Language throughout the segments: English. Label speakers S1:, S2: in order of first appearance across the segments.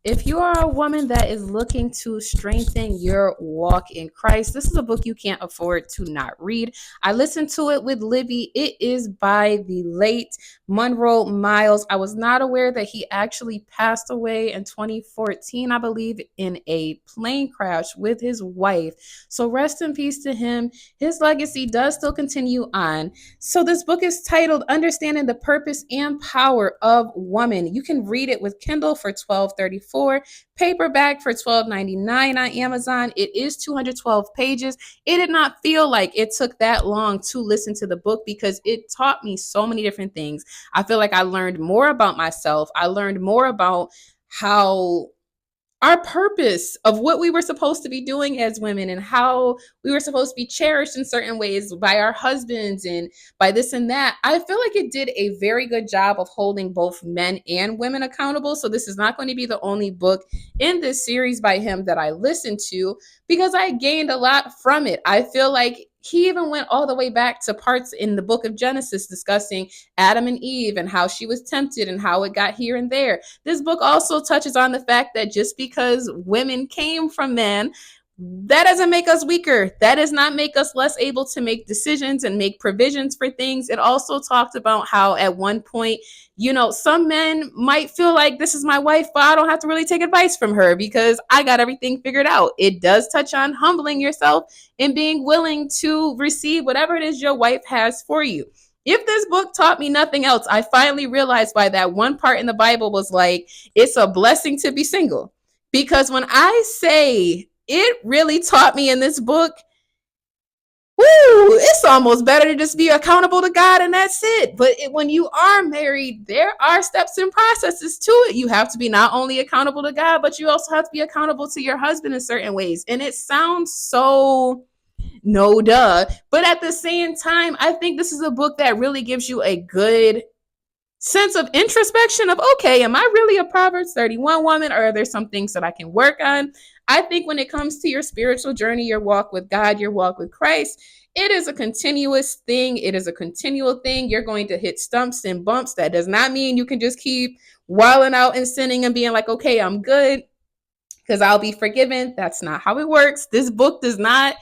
S1: If you are a woman that is looking to strengthen your walk in Christ, this is a book you can't afford to not read. I listened to it with Libby. It is by the late MUNROE Myles. I was not aware that he actually passed away in 2014, I believe, in a plane crash with his wife. So rest in peace to him. His legacy does still continue on. So this book is titled Understanding the Purpose and Power of Woman. You can read it with Kindle for $12.34, paperback for $12.99 on Amazon. It is 212 pages. It did not feel like it took that long to listen to the book because it taught me so many different things. I feel like I learned more about myself. I learned more about how our purpose of what we were supposed to be doing as women and how we were supposed to be cherished in certain ways by our husbands and by this and that. I feel like it did a very good job of holding both men and women accountable. So this is not going to be the only book in this series by him that I listened to because I gained a lot from it. I feel like he even went all the way back to parts in the book of Genesis discussing Adam and Eve and how she was tempted and how it got here and there. This book also touches on the fact that just because women came from men, that doesn't make us weaker. That does not make us less able to make decisions and make provisions for things. It also talked about how at one point, some men might feel like this is my wife, but I don't have to really take advice from her because I got everything figured out. It does touch on humbling yourself and being willing to receive whatever it is your wife has for you. If this book taught me nothing else, I finally realized why that one part in the Bible was like, it's a blessing to be single. Because when I say it really taught me in this book, it's almost better to just be accountable to God and that's it. But when you are married, there are steps and processes to it. You have to be not only accountable to God, but you also have to be accountable to your husband in certain ways. And it sounds so no duh. But at the same time, I think this is a book that really gives you a good sense of introspection of, okay, am I really a Proverbs 31 woman, or are there some things that I can work on? I think when it comes to your spiritual journey, your walk with God, your walk with Christ, it is a continuous thing. It is a continual thing. You're going to hit stumps and bumps. That does not mean you can just keep wilding out and sinning and being like, okay, I'm good because I'll be forgiven. That's not how it works. This book does not,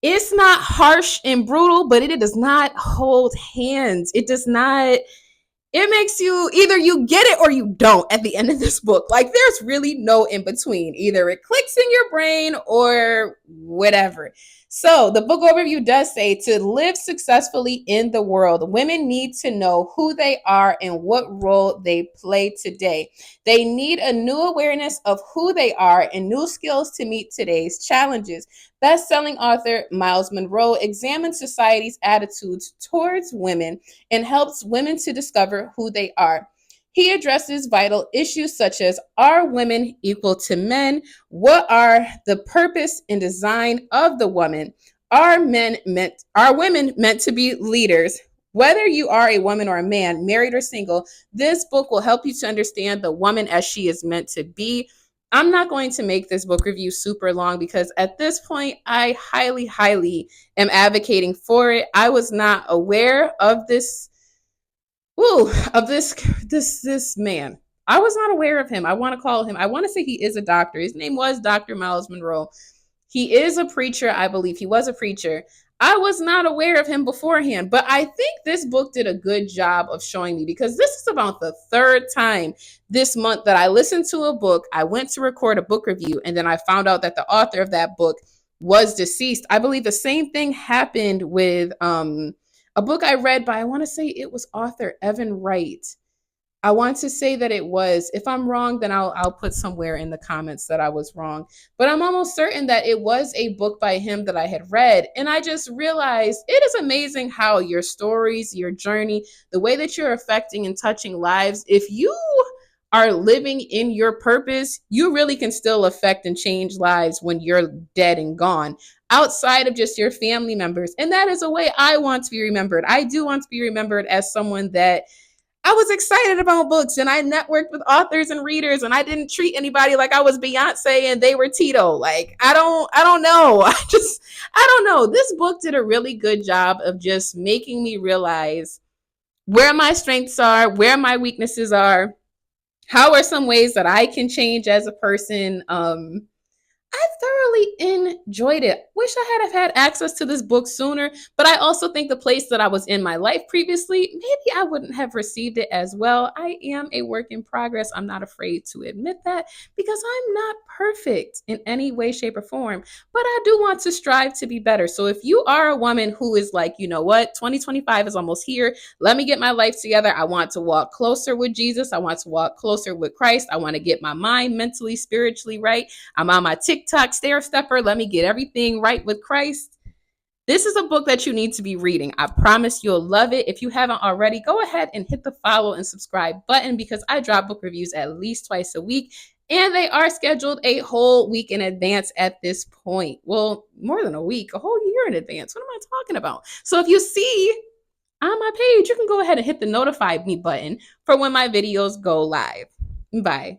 S1: it's not harsh and brutal, but it does not hold hands. It does not, it makes you either you get it or you don't at the end of this book. Like there's really no in between. Either it clicks in your brain or whatever. So the book overview does say to live successfully in the world, women need to know who they are and what role they play today. They need a new awareness of who they are and new skills to meet today's challenges. Best-selling author Myles Munroe examines society's attitudes towards women and helps women to discover who they are. He addresses vital issues such as, are women equal to men? What are the purpose and design of the woman? Are women meant to be leaders? Whether you are a woman or a man, married or single, this book will help you to understand the woman as she is meant to be. I'm not going to make this book review super long because at this point, I highly, highly am advocating for it. I was not aware of this this man. I was not aware of him. I want to say he is a doctor. His name was Dr. Myles Munroe. He is a preacher. I believe he was a preacher. I was not aware of him beforehand, but I think this book did a good job of showing me, because this is about the third time this month that I listened to a book. I went to record a book review, and then I found out that the author of that book was deceased. I believe the same thing happened with a book I read by, I want to say it was author Evan Wright. I want to say that it was. If I'm wrong, then I'll put somewhere in the comments that I was wrong. But I'm almost certain that it was a book by him that I had read. And I just realized it is amazing how your stories, your journey, the way that you're affecting and touching lives, if you are living in your purpose, you really can still affect and change lives when you're dead and gone, outside of just your family members. And that is a way I want to be remembered. I do want to be remembered as someone that I was excited about books and I networked with authors and readers, and I didn't treat anybody like I was Beyonce and they were Tito. Like, I don't know. I don't know. This book did a really good job of just making me realize where my strengths are, where my weaknesses are, How are some ways that I can change as a person? I thoroughly enjoyed it. Wish I had have had access to this book sooner, but I also think the place that I was in my life previously, maybe I wouldn't have received it as well. I am a work in progress. I'm not afraid to admit that because I'm not perfect in any way, shape, or form, but I do want to strive to be better. So if you are a woman who is like, you know what, 2025 is almost here, let me get my life together. I want to walk closer with Jesus. I want to walk closer with Christ. I want to get my mind mentally, spiritually right. I'm on my TikTok stair stepper. Let me get everything right with Christ. This is a book that you need to be reading. I promise you'll love it. If you haven't already, go ahead and hit the follow and subscribe button because I drop book reviews at least twice a week. And they are scheduled a whole week in advance at this point. Well, more than a week, a whole year in advance. What am I talking about? So if you see on my page, you can go ahead and hit the notify me button for when my videos go live. Bye.